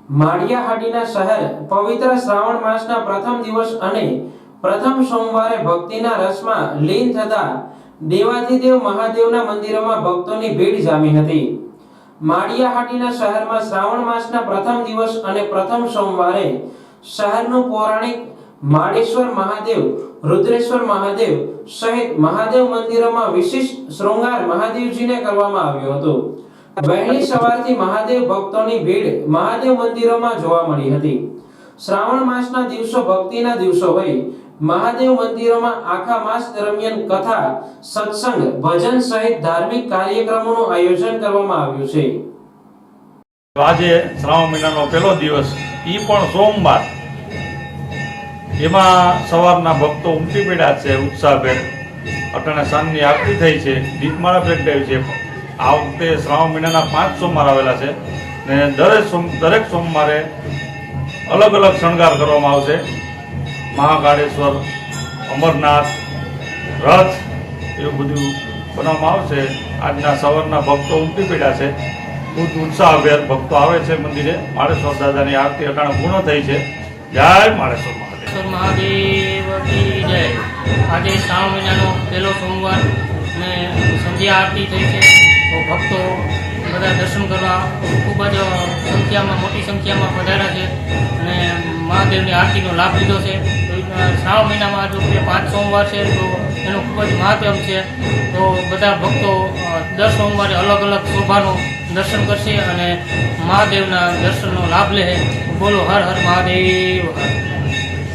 માળિયાહાટીના શહેર પવિત્ર શ્રાવણ માસના પ્રથમ દિવસ અને પ્રથમ સોમવારે ભક્તિના રસમાં લીન થતા દેવાધિદેવ મહાદેવના મંદિરોમાં ભક્તોની ભીડ જામી હતી। માળિયાહાટીના શહેરમાં શ્રાવણ માસના પ્રથમ દિવસ અને પ્રથમ સોમવારે શહેરનું પૌરાણિક માળેશ્વર મહાદેવ, રુદ્રેશ્વર મહાદેવ સહિત મહાદેવ મંદિરોમાં વિશેષ શૃંગાર મહાદેવજીને કરવામાં આવ્યો હતો। વહેલી સવારથી મહાદેવ ભક્તોની ભીડ મહાદેવ મંદિરોમાં જોવા મળી હતી। શ્રાવણ માસના દિવસો ભક્તિના દિવસો હોય મહાદેવ મંદિરોમાં આખા માસ દરમિયાન કથા, સત્સંગ, ભજન સહિત ધાર્મિક કાર્યક્રમોનું આયોજન કરવામાં આવ્યું છે। આજે શ્રાવણ મહિનાનો પહેલો દિવસ, ઈ પણ સોમવાર, એમાં સવારના ભક્તો ઉમટી પડ્યા છે ઉત્સાહભેર। અટાણે સાંજની આરતી થઈ છે, દીપમાળા પ્રગટાવી છે। આ વખતે શ્રાવણ મહિનાના 5 સોમવાર આવેલા છે ને દરેક સોમવારે અલગ અલગ શણગાર કરવામાં આવશે। મહાકાળેશ્વર, અમરનાથ, રથ એવું બધું બનાવવામાં આવશે। આજના સવારના ભક્તો ઉમટી પડ્યા છે, ખૂબ ઉત્સાહભેર ભક્તો આવે છે મંદિરે। માળેશ્વર દાદાની આરતી અટાણે પૂર્ણ થઈ છે। જય માળેશ્વર મહાદેવ કી જય। આજે શ્રાવણ મહિનાનો પહેલો સોમવાર અને સંધ્યા આરતી થઈ છે, તો ભક્તો બધા દર્શન કરવા ખૂબ જ સંખ્યામાં, મોટી સંખ્યામાં પધાર્યા છે અને મહાદેવની આરતીનો લાભ લીધો છે। શ્રાવણ મહિનામાં જો 5 સોમવાર છે તો એનું ખૂબ જ મહાત્મ છે। તો બધા ભક્તો દર સોમવારે અલગ અલગ શોભાનું દર્શન કરશે અને મહાદેવના દર્શનનો લાભ લે। બોલો હર હર મહાદેવ।